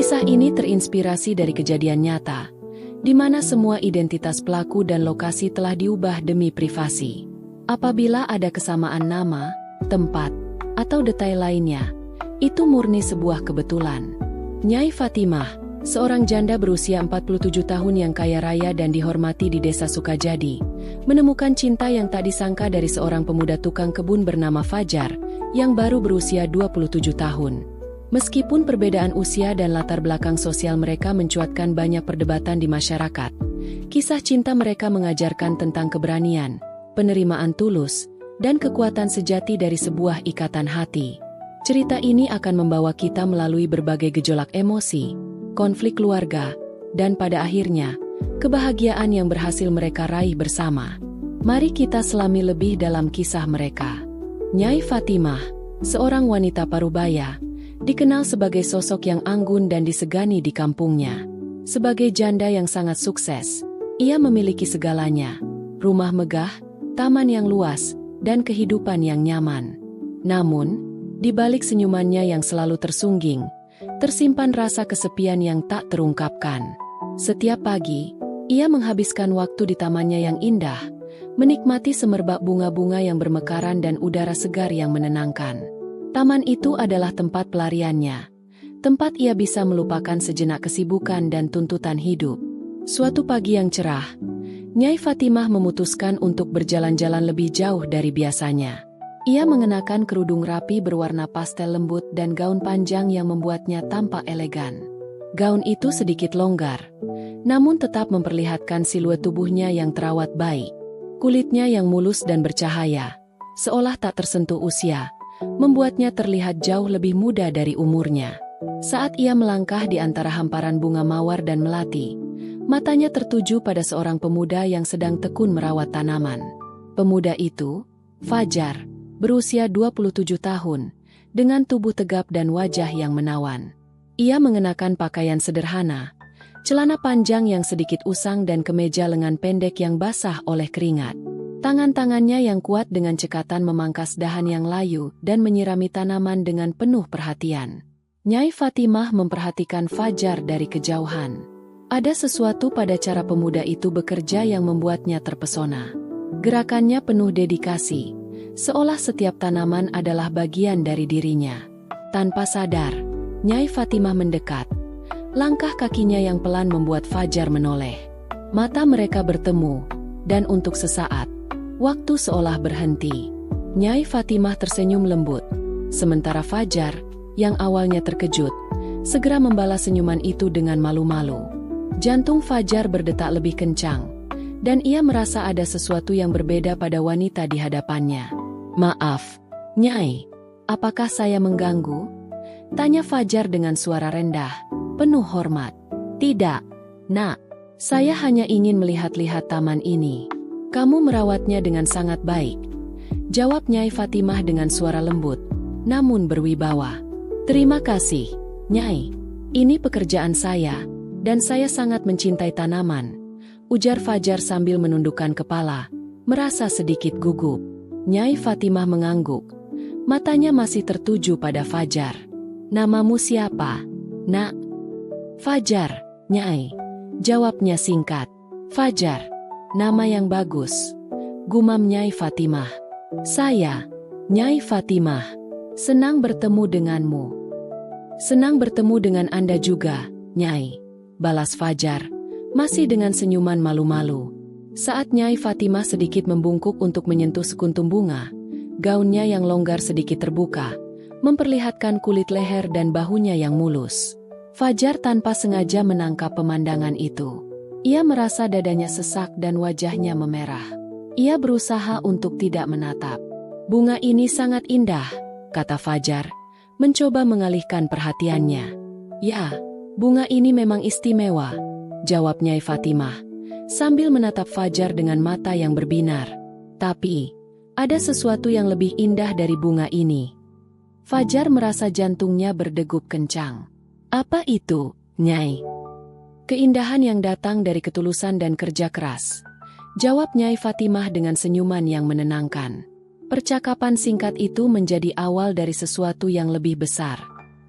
Kisah ini terinspirasi dari kejadian nyata, di mana semua identitas pelaku dan lokasi telah diubah demi privasi. Apabila ada kesamaan nama, tempat, atau detail lainnya, itu murni sebuah kebetulan. Nyai Fatimah, seorang janda berusia 47 tahun yang kaya raya dan dihormati di desa Sukajadi, menemukan cinta yang tak disangka dari seorang pemuda tukang kebun bernama Fajar, yang baru berusia 27 tahun. Meskipun perbedaan usia dan latar belakang sosial mereka mencuatkan banyak perdebatan di masyarakat, kisah cinta mereka mengajarkan tentang keberanian, penerimaan tulus, dan kekuatan sejati dari sebuah ikatan hati. Cerita ini akan membawa kita melalui berbagai gejolak emosi, konflik keluarga, dan pada akhirnya, kebahagiaan yang berhasil mereka raih bersama. Mari kita selami lebih dalam kisah mereka. Nyai Fatimah, seorang wanita parubaya, dikenal sebagai sosok yang anggun dan disegani di kampungnya. Sebagai janda yang sangat sukses, ia memiliki segalanya: rumah megah, taman yang luas, dan kehidupan yang nyaman. Namun, di balik senyumannya yang selalu tersungging, tersimpan rasa kesepian yang tak terungkapkan. Setiap pagi, ia menghabiskan waktu di tamannya yang indah, menikmati semerbak bunga-bunga yang bermekaran dan udara segar yang menenangkan. Taman itu adalah tempat pelariannya, tempat ia bisa melupakan sejenak kesibukan dan tuntutan hidup. Suatu pagi yang cerah, Nyai Fatimah memutuskan untuk berjalan-jalan lebih jauh dari biasanya. Ia mengenakan kerudung rapi berwarna pastel lembut dan gaun panjang yang membuatnya tampak elegan. Gaun itu sedikit longgar, namun tetap memperlihatkan siluet tubuhnya yang terawat baik. Kulitnya yang mulus dan bercahaya, seolah tak tersentuh usia, membuatnya terlihat jauh lebih muda dari umurnya. Saat ia melangkah di antara hamparan bunga mawar dan melati, matanya tertuju pada seorang pemuda yang sedang tekun merawat tanaman. Pemuda itu, Fajar, berusia 27 tahun, dengan tubuh tegap dan wajah yang menawan. Ia mengenakan pakaian sederhana, celana panjang yang sedikit usang dan kemeja lengan pendek yang basah oleh keringat. Tangan-tangannya yang kuat dengan cekatan memangkas dahan yang layu dan menyirami tanaman dengan penuh perhatian. Nyai Fatimah memperhatikan Fajar dari kejauhan. Ada sesuatu pada cara pemuda itu bekerja yang membuatnya terpesona. Gerakannya penuh dedikasi, seolah setiap tanaman adalah bagian dari dirinya. Tanpa sadar, Nyai Fatimah mendekat. Langkah kakinya yang pelan membuat Fajar menoleh. Mata mereka bertemu, dan untuk sesaat, waktu seolah berhenti. Nyai Fatimah tersenyum lembut, sementara Fajar, yang awalnya terkejut, segera membalas senyuman itu dengan malu-malu. Jantung Fajar berdetak lebih kencang, dan ia merasa ada sesuatu yang berbeda pada wanita di hadapannya. "Maaf, Nyai, apakah saya mengganggu?" tanya Fajar dengan suara rendah, penuh hormat. "Tidak, Nak, saya hanya ingin melihat-lihat taman ini. Kamu merawatnya dengan sangat baik," jawab Nyai Fatimah dengan suara lembut, namun berwibawa. "Terima kasih, Nyai. Ini pekerjaan saya, dan saya sangat mencintai tanaman," ujar Fajar sambil menundukkan kepala, merasa sedikit gugup. Nyai Fatimah mengangguk. Matanya masih tertuju pada Fajar. "Namamu siapa, Nak?" "Fajar, Nyai," jawabnya singkat. "Fajar, nama yang bagus," gumam Nyai Fatimah. "Saya, Nyai Fatimah, senang bertemu denganmu." "Senang bertemu dengan Anda juga, Nyai," balas Fajar, masih dengan senyuman malu-malu. Saat Nyai Fatimah sedikit membungkuk untuk menyentuh sekuntum bunga, gaunnya yang longgar sedikit terbuka, memperlihatkan kulit leher dan bahunya yang mulus. Fajar tanpa sengaja menangkap pemandangan itu. Ia merasa dadanya sesak dan wajahnya memerah. Ia berusaha untuk tidak menatap. "Bunga ini sangat indah," kata Fajar, mencoba mengalihkan perhatiannya. "Ya, bunga ini memang istimewa," jawab Nyai Fatimah, sambil menatap Fajar dengan mata yang berbinar. "Tapi, ada sesuatu yang lebih indah dari bunga ini." Fajar merasa jantungnya berdegup kencang. "Apa itu, Nyai?" "Keindahan yang datang dari ketulusan dan kerja keras," jawab Nyai Fatimah dengan senyuman yang menenangkan. Percakapan singkat itu menjadi awal dari sesuatu yang lebih besar.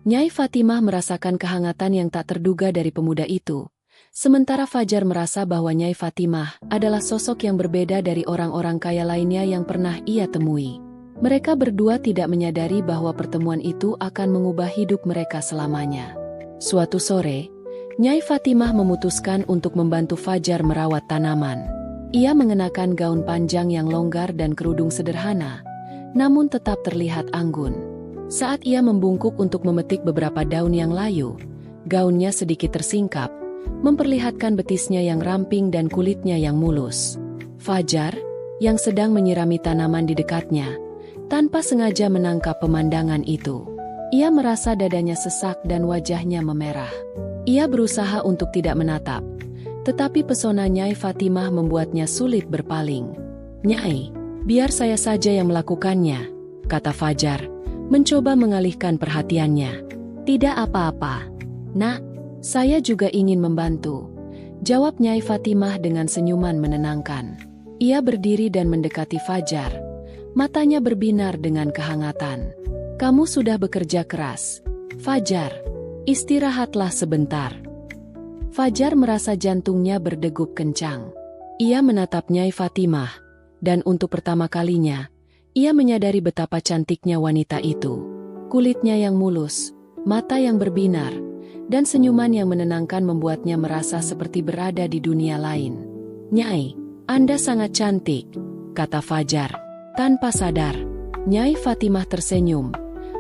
Nyai Fatimah merasakan kehangatan yang tak terduga dari pemuda itu. Sementara Fajar merasa bahwa Nyai Fatimah adalah sosok yang berbeda dari orang-orang kaya lainnya yang pernah ia temui. Mereka berdua tidak menyadari bahwa pertemuan itu akan mengubah hidup mereka selamanya. Suatu sore, Nyai Fatimah memutuskan untuk membantu Fajar merawat tanaman. Ia mengenakan gaun panjang yang longgar dan kerudung sederhana, namun tetap terlihat anggun. Saat ia membungkuk untuk memetik beberapa daun yang layu, gaunnya sedikit tersingkap, memperlihatkan betisnya yang ramping dan kulitnya yang mulus. Fajar, yang sedang menyirami tanaman di dekatnya, tanpa sengaja menangkap pemandangan itu. Ia merasa dadanya sesak dan wajahnya memerah. Ia berusaha untuk tidak menatap, tetapi pesona Nyai Fatimah membuatnya sulit berpaling. "Nyai, biar saya saja yang melakukannya," kata Fajar, mencoba mengalihkan perhatiannya. "Tidak apa-apa, Nak, saya juga ingin membantu," jawab Nyai Fatimah dengan senyuman menenangkan. Ia berdiri dan mendekati Fajar. Matanya berbinar dengan kehangatan. "Kamu sudah bekerja keras, Fajar. Istirahatlah sebentar." Fajar merasa jantungnya berdegup kencang. Ia menatap Nyai Fatimah, dan untuk pertama kalinya, ia menyadari betapa cantiknya wanita itu. Kulitnya yang mulus, mata yang berbinar, dan senyuman yang menenangkan membuatnya merasa seperti berada di dunia lain. "Nyai, Anda sangat cantik," kata Fajar, tanpa sadar. Nyai Fatimah tersenyum,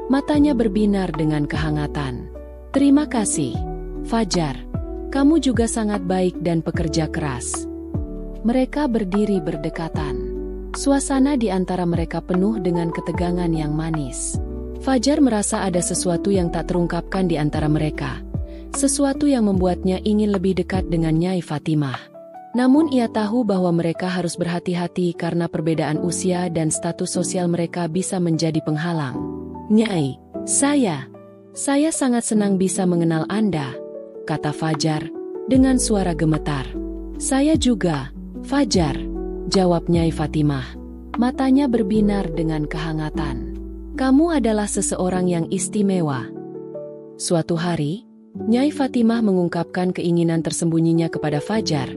matanya berbinar dengan kehangatan. "Terima kasih, Fajar. Kamu juga sangat baik dan pekerja keras." Mereka berdiri berdekatan. Suasana di antara mereka penuh dengan ketegangan yang manis. Fajar merasa ada sesuatu yang tak terungkapkan di antara mereka. Sesuatu yang membuatnya ingin lebih dekat dengan Nyai Fatimah. Namun ia tahu bahwa mereka harus berhati-hati karena perbedaan usia dan status sosial mereka bisa menjadi penghalang. "Nyai, saya sangat senang bisa mengenal Anda," kata Fajar dengan suara gemetar. "Saya juga, Fajar," jawab Nyai Fatimah. Matanya berbinar dengan kehangatan. "Kamu adalah seseorang yang istimewa." Suatu hari, Nyai Fatimah mengungkapkan keinginan tersembunyinya kepada Fajar,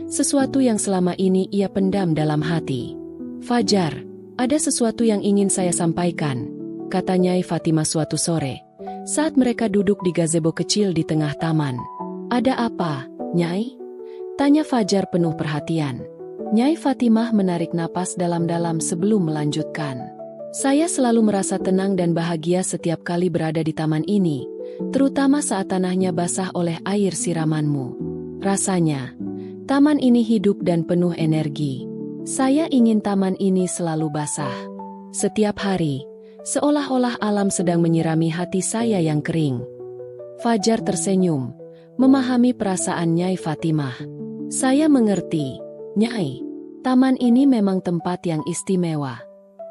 sesuatu yang selama ini ia pendam dalam hati. "Fajar, ada sesuatu yang ingin saya sampaikan," kata Nyai Fatimah suatu sore, saat mereka duduk di gazebo kecil di tengah taman. "Ada apa, Nyai?" tanya Fajar penuh perhatian. Nyai Fatimah menarik napas dalam-dalam sebelum melanjutkan. "Saya selalu merasa tenang dan bahagia setiap kali berada di taman ini, terutama saat tanahnya basah oleh air siramanmu. Rasanya, taman ini hidup dan penuh energi. Saya ingin taman ini selalu basah. Setiap hari, seolah-olah alam sedang menyirami hati saya yang kering." Fajar tersenyum, memahami perasaan Nyai Fatimah. "Saya mengerti, Nyai. Taman ini memang tempat yang istimewa.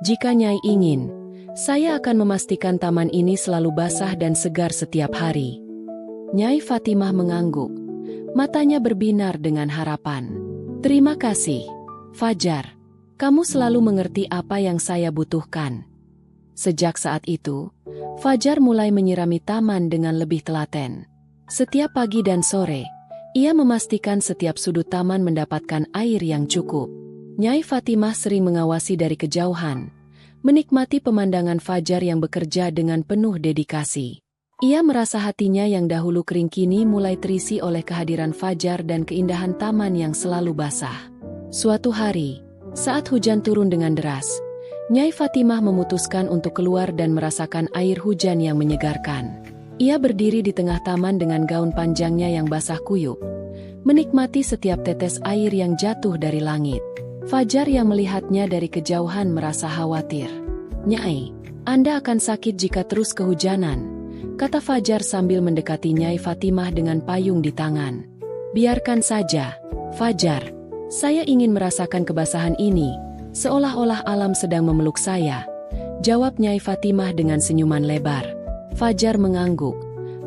Jika Nyai ingin, saya akan memastikan taman ini selalu basah dan segar setiap hari." Nyai Fatimah mengangguk, matanya berbinar dengan harapan. "Terima kasih, Fajar. Kamu selalu mengerti apa yang saya butuhkan." Sejak saat itu, Fajar mulai menyirami taman dengan lebih telaten. Setiap pagi dan sore, ia memastikan setiap sudut taman mendapatkan air yang cukup. Nyai Fatimah sering mengawasi dari kejauhan, menikmati pemandangan Fajar yang bekerja dengan penuh dedikasi. Ia merasa hatinya yang dahulu kering kini mulai terisi oleh kehadiran Fajar dan keindahan taman yang selalu basah. Suatu hari, saat hujan turun dengan deras, Nyai Fatimah memutuskan untuk keluar dan merasakan air hujan yang menyegarkan. Ia berdiri di tengah taman dengan gaun panjangnya yang basah kuyup, menikmati setiap tetes air yang jatuh dari langit. Fajar yang melihatnya dari kejauhan merasa khawatir. "Nyai, Anda akan sakit jika terus kehujanan," kata Fajar sambil mendekati Nyai Fatimah dengan payung di tangan. "Biarkan saja, Fajar. Saya ingin merasakan kebasahan ini, seolah-olah alam sedang memeluk saya," jawab Nyai Fatimah dengan senyuman lebar. Fajar mengangguk,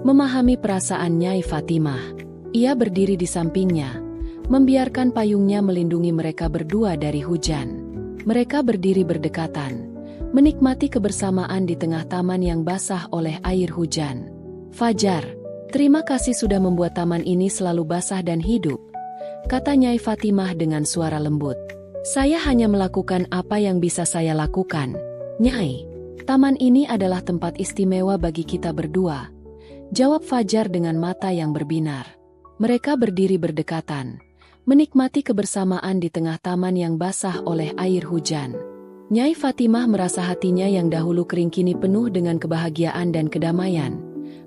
memahami perasaan Nyai Fatimah. Ia berdiri di sampingnya, membiarkan payungnya melindungi mereka berdua dari hujan. Mereka berdiri berdekatan, menikmati kebersamaan di tengah taman yang basah oleh air hujan. "Fajar, terima kasih sudah membuat taman ini selalu basah dan hidup," kata Nyai Fatimah dengan suara lembut. "Saya hanya melakukan apa yang bisa saya lakukan, Nyai. Taman ini adalah tempat istimewa bagi kita berdua," jawab Fajar dengan mata yang berbinar. Mereka berdiri berdekatan, menikmati kebersamaan di tengah taman yang basah oleh air hujan. Nyai Fatimah merasa hatinya yang dahulu kering kini penuh dengan kebahagiaan dan kedamaian,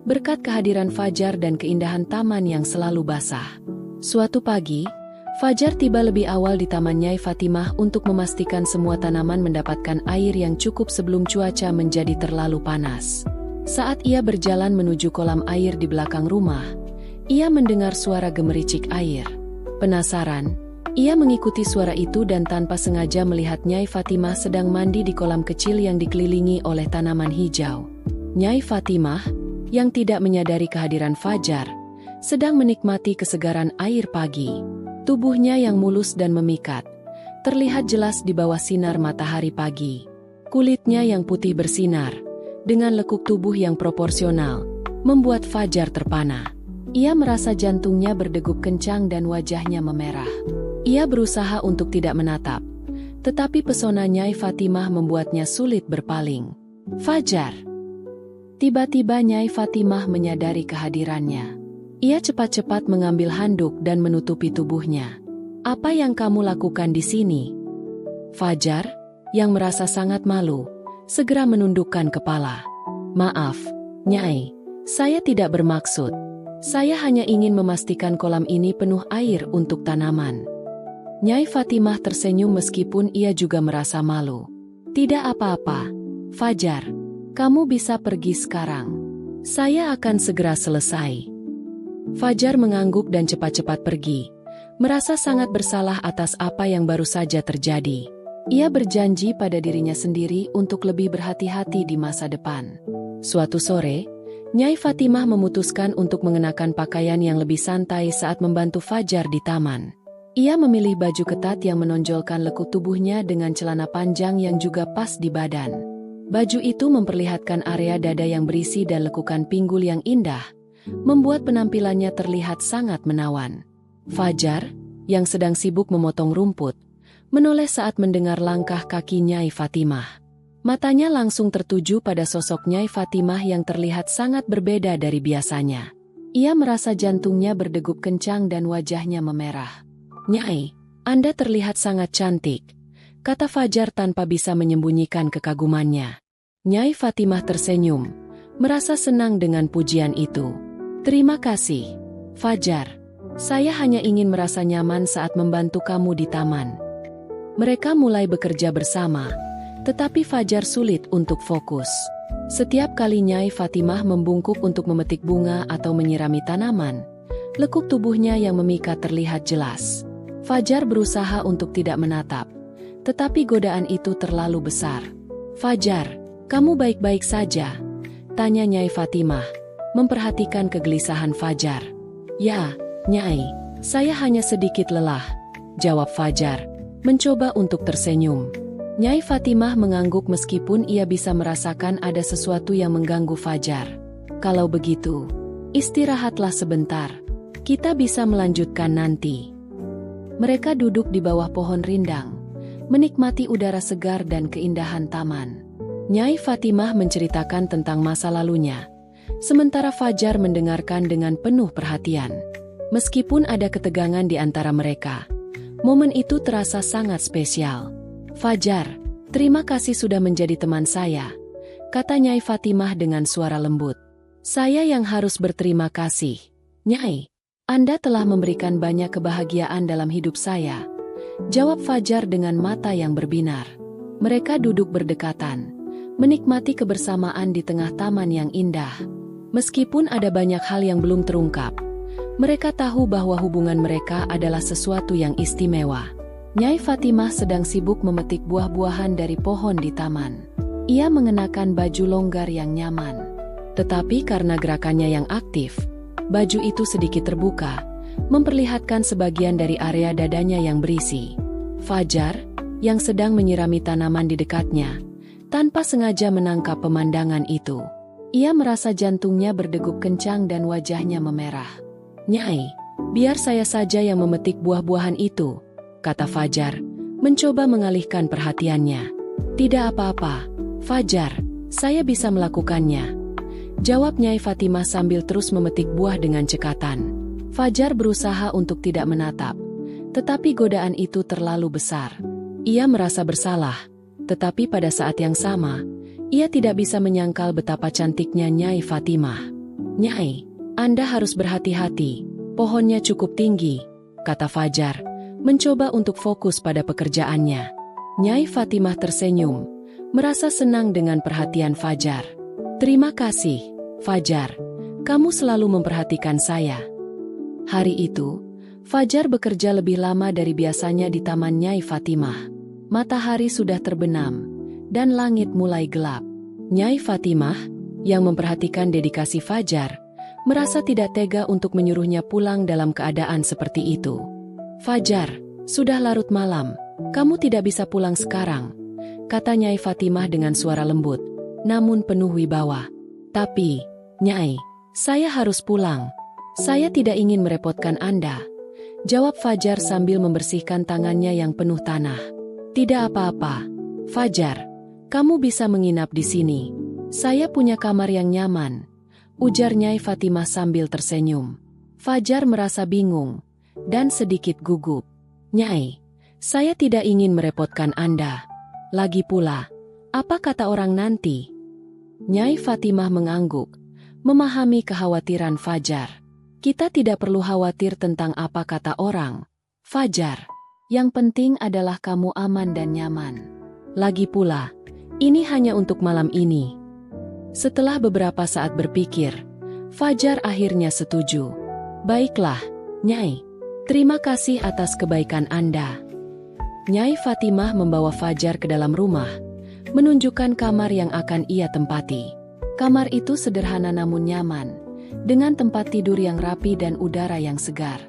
berkat kehadiran Fajar dan keindahan taman yang selalu basah. Suatu pagi, Fajar tiba lebih awal di taman Nyai Fatimah untuk memastikan semua tanaman mendapatkan air yang cukup sebelum cuaca menjadi terlalu panas. Saat ia berjalan menuju kolam air di belakang rumah, ia mendengar suara gemericik air. Penasaran, ia mengikuti suara itu dan tanpa sengaja melihat Nyai Fatimah sedang mandi di kolam kecil yang dikelilingi oleh tanaman hijau. Nyai Fatimah, yang tidak menyadari kehadiran Fajar, sedang menikmati kesegaran air pagi. Tubuhnya yang mulus dan memikat, terlihat jelas di bawah sinar matahari pagi. Kulitnya yang putih bersinar, dengan lekuk tubuh yang proporsional, membuat Fajar terpana. Ia merasa jantungnya berdegup kencang dan wajahnya memerah. Ia berusaha untuk tidak menatap, tetapi pesona Nyai Fatimah membuatnya sulit berpaling. "Fajar!" Tiba-tiba Nyai Fatimah menyadari kehadirannya. Ia cepat-cepat mengambil handuk dan menutupi tubuhnya. "Apa yang kamu lakukan di sini?" Fajar, yang merasa sangat malu, segera menundukkan kepala. "Maaf, Nyai, saya tidak bermaksud. Saya hanya ingin memastikan kolam ini penuh air untuk tanaman." Nyai Fatimah tersenyum meskipun ia juga merasa malu. "Tidak apa-apa, Fajar. Kamu bisa pergi sekarang. Saya akan segera selesai." Fajar mengangguk dan cepat-cepat pergi, merasa sangat bersalah atas apa yang baru saja terjadi. Ia berjanji pada dirinya sendiri untuk lebih berhati-hati di masa depan. Suatu sore, Nyai Fatimah memutuskan untuk mengenakan pakaian yang lebih santai saat membantu Fajar di taman. Ia memilih baju ketat yang menonjolkan lekuk tubuhnya dengan celana panjang yang juga pas di badan. Baju itu memperlihatkan area dada yang berisi dan lekukan pinggul yang indah, membuat penampilannya terlihat sangat menawan. Fajar, yang sedang sibuk memotong rumput, menoleh saat mendengar langkah kaki Nyai Fatimah. Matanya langsung tertuju pada sosok Nyai Fatimah yang terlihat sangat berbeda dari biasanya. Ia merasa jantungnya berdegup kencang dan wajahnya memerah. "Nyai, Anda terlihat sangat cantik," kata Fajar tanpa bisa menyembunyikan kekagumannya. Nyai Fatimah tersenyum, merasa senang dengan pujian itu. "Terima kasih, Fajar. Saya hanya ingin merasa nyaman saat membantu kamu di taman." Mereka mulai bekerja bersama, tetapi Fajar sulit untuk fokus. Setiap kali Nyai Fatimah membungkuk untuk memetik bunga atau menyirami tanaman, lekuk tubuhnya yang memikat terlihat jelas. Fajar berusaha untuk tidak menatap, tetapi godaan itu terlalu besar. "Fajar, kamu baik-baik saja?" tanya Nyai Fatimah, memperhatikan kegelisahan Fajar. "Ya, Nyai, saya hanya sedikit lelah," jawab Fajar, mencoba untuk tersenyum. Nyai Fatimah mengangguk meskipun ia bisa merasakan ada sesuatu yang mengganggu Fajar. "Kalau begitu, istirahatlah sebentar. Kita bisa melanjutkan nanti." Mereka duduk di bawah pohon rindang, menikmati udara segar dan keindahan taman. Nyai Fatimah menceritakan tentang masa lalunya, sementara Fajar mendengarkan dengan penuh perhatian. Meskipun ada ketegangan di antara mereka, momen itu terasa sangat spesial. "Fajar, terima kasih sudah menjadi teman saya," kata Nyai Fatimah dengan suara lembut. "Saya yang harus berterima kasih, Nyai. Anda telah memberikan banyak kebahagiaan dalam hidup saya," jawab Fajar dengan mata yang berbinar. Mereka duduk berdekatan, menikmati kebersamaan di tengah taman yang indah. Meskipun ada banyak hal yang belum terungkap, mereka tahu bahwa hubungan mereka adalah sesuatu yang istimewa. Nyai Fatimah sedang sibuk memetik buah-buahan dari pohon di taman. Ia mengenakan baju longgar yang nyaman. Tetapi karena gerakannya yang aktif, baju itu sedikit terbuka, memperlihatkan sebagian dari area dadanya yang berisi. Fajar, yang sedang menyirami tanaman di dekatnya, tanpa sengaja menangkap pemandangan itu. Ia merasa jantungnya berdegup kencang dan wajahnya memerah. "Nyai, biar saya saja yang memetik buah-buahan itu," kata Fajar, mencoba mengalihkan perhatiannya. "Tidak apa-apa, Fajar, saya bisa melakukannya," jawab Nyai Fatimah sambil terus memetik buah dengan cekatan. Fajar berusaha untuk tidak menatap, tetapi godaan itu terlalu besar. Ia merasa bersalah, tetapi pada saat yang sama, ia tidak bisa menyangkal betapa cantiknya Nyai Fatimah. "Nyai, Anda harus berhati-hati, pohonnya cukup tinggi," kata Fajar, mencoba untuk fokus pada pekerjaannya. Nyai Fatimah tersenyum, merasa senang dengan perhatian Fajar. "Terima kasih, Fajar, kamu selalu memperhatikan saya." Hari itu, Fajar bekerja lebih lama dari biasanya di taman Nyai Fatimah. Matahari sudah terbenam, dan langit mulai gelap. Nyai Fatimah, yang memperhatikan dedikasi Fajar, merasa tidak tega untuk menyuruhnya pulang dalam keadaan seperti itu. "Fajar, sudah larut malam, kamu tidak bisa pulang sekarang," kata Nyai Fatimah dengan suara lembut, namun penuh wibawa. "Tapi, Nyai, saya harus pulang. Saya tidak ingin merepotkan Anda," jawab Fajar sambil membersihkan tangannya yang penuh tanah. "Tidak apa-apa, Fajar, kamu bisa menginap di sini. Saya punya kamar yang nyaman," ujar Nyai Fatimah sambil tersenyum. Fajar merasa bingung dan sedikit gugup. "Nyai, saya tidak ingin merepotkan Anda. Lagi pula, apa kata orang nanti?" Nyai Fatimah mengangguk, memahami kekhawatiran Fajar. "Kita tidak perlu khawatir tentang apa kata orang, Fajar. Yang penting adalah kamu aman dan nyaman. Lagi pula, ini hanya untuk malam ini." Setelah beberapa saat berpikir, Fajar akhirnya setuju. "Baiklah, Nyai. Terima kasih atas kebaikan Anda." Nyai Fatimah membawa Fajar ke dalam rumah, menunjukkan kamar yang akan ia tempati. Kamar itu sederhana namun nyaman, dengan tempat tidur yang rapi dan udara yang segar.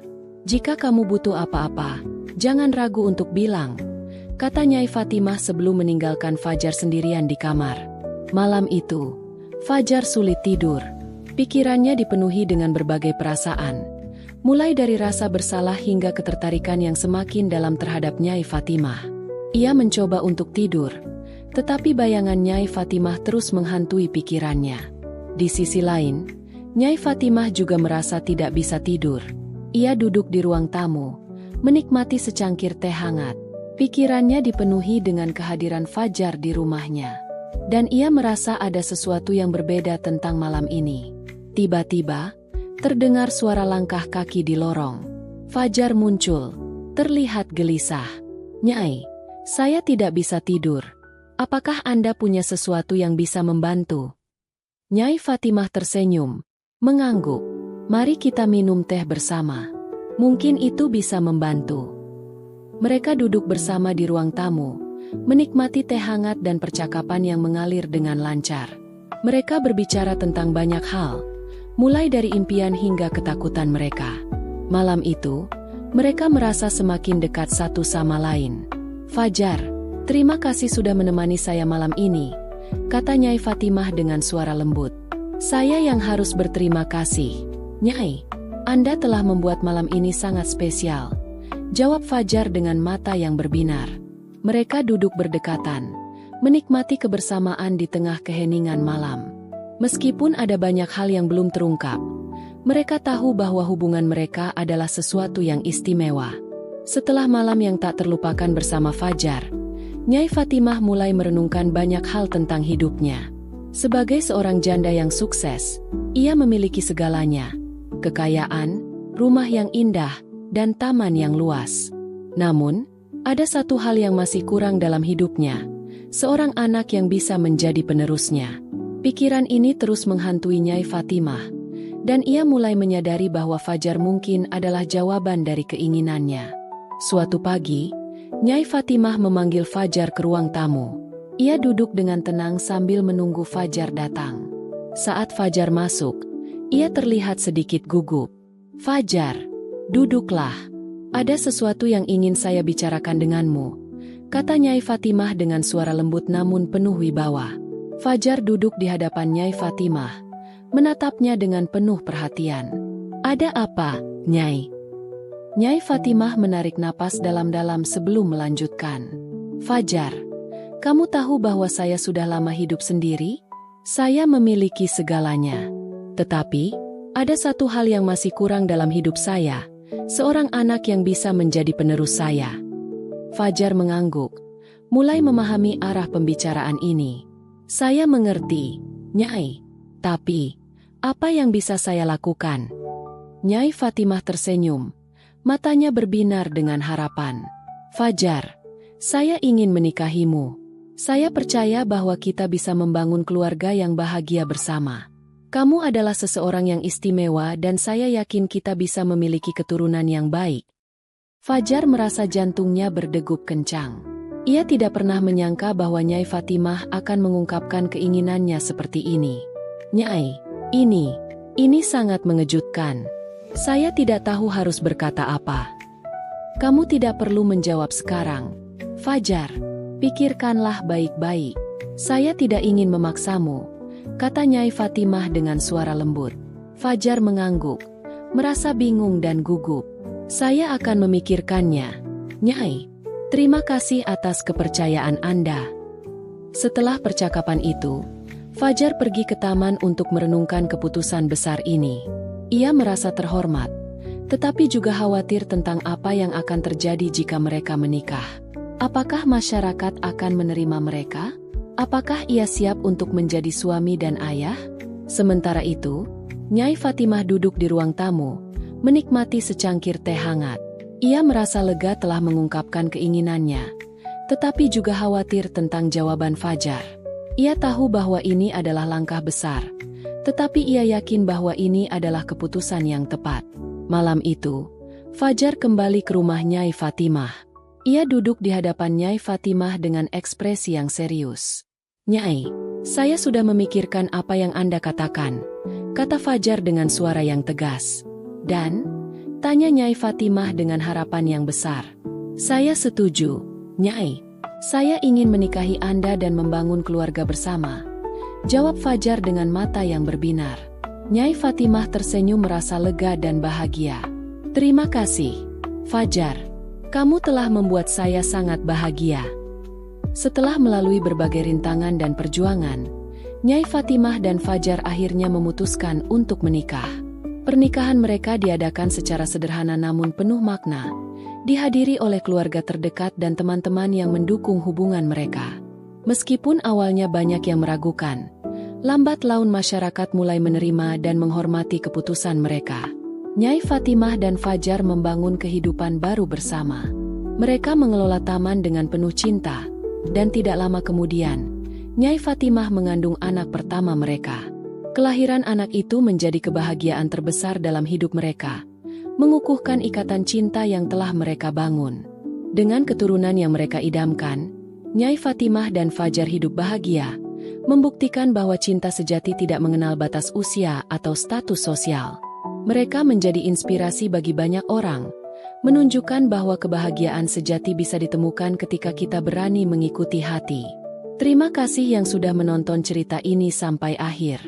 "Jika kamu butuh apa-apa, jangan ragu untuk bilang," kata Nyai Fatimah sebelum meninggalkan Fajar sendirian di kamar. Malam itu, Fajar sulit tidur. Pikirannya dipenuhi dengan berbagai perasaan, mulai dari rasa bersalah hingga ketertarikan yang semakin dalam terhadap Nyai Fatimah. Ia mencoba untuk tidur, tetapi bayangan Nyai Fatimah terus menghantui pikirannya. Di sisi lain, Nyai Fatimah juga merasa tidak bisa tidur. Ia duduk di ruang tamu, menikmati secangkir teh hangat. Pikirannya dipenuhi dengan kehadiran Fajar di rumahnya. Dan ia merasa ada sesuatu yang berbeda tentang malam ini. Tiba-tiba, terdengar suara langkah kaki di lorong. Fajar muncul, terlihat gelisah. "Nyai, saya tidak bisa tidur. Apakah Anda punya sesuatu yang bisa membantu?" Nyai Fatimah tersenyum, mengangguk. "Mari kita minum teh bersama. Mungkin itu bisa membantu." Mereka duduk bersama di ruang tamu, menikmati teh hangat dan percakapan yang mengalir dengan lancar. Mereka berbicara tentang banyak hal, mulai dari impian hingga ketakutan mereka. Malam itu, mereka merasa semakin dekat satu sama lain. "Fajar, terima kasih sudah menemani saya malam ini," kata Nyai Fatimah dengan suara lembut. "Saya yang harus berterima kasih, Nyai. Anda telah membuat malam ini sangat spesial," jawab Fajar dengan mata yang berbinar. Mereka duduk berdekatan, menikmati kebersamaan di tengah keheningan malam. Meskipun ada banyak hal yang belum terungkap, mereka tahu bahwa hubungan mereka adalah sesuatu yang istimewa. Setelah malam yang tak terlupakan bersama Fajar, Nyai Fatimah mulai merenungkan banyak hal tentang hidupnya. Sebagai seorang janda yang sukses, ia memiliki segalanya: kekayaan, rumah yang indah, dan taman yang luas. Namun, ada satu hal yang masih kurang dalam hidupnya: seorang anak yang bisa menjadi penerusnya. Pikiran ini terus menghantui Nyai Fatimah, dan ia mulai menyadari bahwa Fajar mungkin adalah jawaban dari keinginannya. Suatu pagi, Nyai Fatimah memanggil Fajar ke ruang tamu. Ia duduk dengan tenang sambil menunggu Fajar datang. Saat Fajar masuk, ia terlihat sedikit gugup. "Fajar, duduklah. Ada sesuatu yang ingin saya bicarakan denganmu," kata Nyai Fatimah dengan suara lembut namun penuh wibawa. Fajar duduk di hadapan Nyai Fatimah, menatapnya dengan penuh perhatian. "Ada apa, Nyai?" Nyai Fatimah menarik napas dalam-dalam sebelum melanjutkan. "Fajar, kamu tahu bahwa saya sudah lama hidup sendiri? Saya memiliki segalanya. Tetapi, ada satu hal yang masih kurang dalam hidup saya, seorang anak yang bisa menjadi penerus saya." Fajar mengangguk, mulai memahami arah pembicaraan ini. "Saya mengerti, Nyai. Tapi, apa yang bisa saya lakukan?" Nyai Fatimah tersenyum, matanya berbinar dengan harapan. "Fajar, saya ingin menikahimu. Saya percaya bahwa kita bisa membangun keluarga yang bahagia bersama. Kamu adalah seseorang yang istimewa dan saya yakin kita bisa memiliki keturunan yang baik." Fajar merasa jantungnya berdegup kencang. Ia tidak pernah menyangka bahwa Nyai Fatimah akan mengungkapkan keinginannya seperti ini. "Nyai, ini sangat mengejutkan. Saya tidak tahu harus berkata apa." "Kamu tidak perlu menjawab sekarang. Fajar, pikirkanlah baik-baik. Saya tidak ingin memaksamu," kata Nyai Fatimah dengan suara lembut. Fajar mengangguk, merasa bingung dan gugup. "Saya akan memikirkannya, Nyai. Terima kasih atas kepercayaan Anda." Setelah percakapan itu, Fajar pergi ke taman untuk merenungkan keputusan besar ini. Ia merasa terhormat, tetapi juga khawatir tentang apa yang akan terjadi jika mereka menikah. Apakah masyarakat akan menerima mereka? Apakah ia siap untuk menjadi suami dan ayah? Sementara itu, Nyai Fatimah duduk di ruang tamu, menikmati secangkir teh hangat. Ia merasa lega telah mengungkapkan keinginannya, tetapi juga khawatir tentang jawaban Fajar. Ia tahu bahwa ini adalah langkah besar, tetapi ia yakin bahwa ini adalah keputusan yang tepat. Malam itu, Fajar kembali ke rumah Nyai Fatimah. Ia duduk di hadapan Nyai Fatimah dengan ekspresi yang serius. "Nyai, saya sudah memikirkan apa yang Anda katakan," kata Fajar dengan suara yang tegas. "Dan?" tanya Nyai Fatimah dengan harapan yang besar. "Saya setuju, Nyai. Saya ingin menikahi Anda dan membangun keluarga bersama," jawab Fajar dengan mata yang berbinar. Nyai Fatimah tersenyum merasa lega dan bahagia. "Terima kasih, Fajar. Kamu telah membuat saya sangat bahagia." Setelah melalui berbagai rintangan dan perjuangan, Nyai Fatimah dan Fajar akhirnya memutuskan untuk menikah. Pernikahan mereka diadakan secara sederhana namun penuh makna, dihadiri oleh keluarga terdekat dan teman-teman yang mendukung hubungan mereka. Meskipun awalnya banyak yang meragukan, lambat laun masyarakat mulai menerima dan menghormati keputusan mereka. Nyai Fatimah dan Fajar membangun kehidupan baru bersama. Mereka mengelola taman dengan penuh cinta, dan tidak lama kemudian, Nyai Fatimah mengandung anak pertama mereka. Kelahiran anak itu menjadi kebahagiaan terbesar dalam hidup mereka, mengukuhkan ikatan cinta yang telah mereka bangun. Dengan keturunan yang mereka idamkan, Nyai Fatimah dan Fajar hidup bahagia, membuktikan bahwa cinta sejati tidak mengenal batas usia atau status sosial. Mereka menjadi inspirasi bagi banyak orang, menunjukkan bahwa kebahagiaan sejati bisa ditemukan ketika kita berani mengikuti hati. Terima kasih yang sudah menonton cerita ini sampai akhir.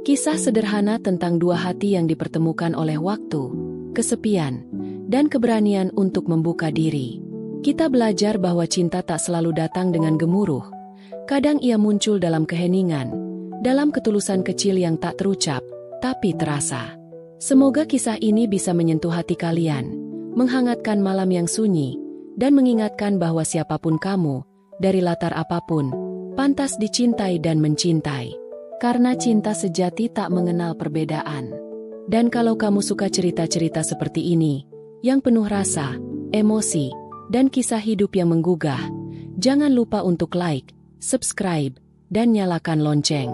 Kisah sederhana tentang dua hati yang dipertemukan oleh waktu, kesepian, dan keberanian untuk membuka diri. Kita belajar bahwa cinta tak selalu datang dengan gemuruh. Kadang ia muncul dalam keheningan, dalam ketulusan kecil yang tak terucap, tapi terasa. Semoga kisah ini bisa menyentuh hati kalian, menghangatkan malam yang sunyi, dan mengingatkan bahwa siapapun kamu, dari latar apapun, pantas dicintai dan mencintai. Karena cinta sejati tak mengenal perbedaan. Dan kalau kamu suka cerita-cerita seperti ini, yang penuh rasa, emosi, dan kisah hidup yang menggugah, jangan lupa untuk like, subscribe, dan nyalakan lonceng.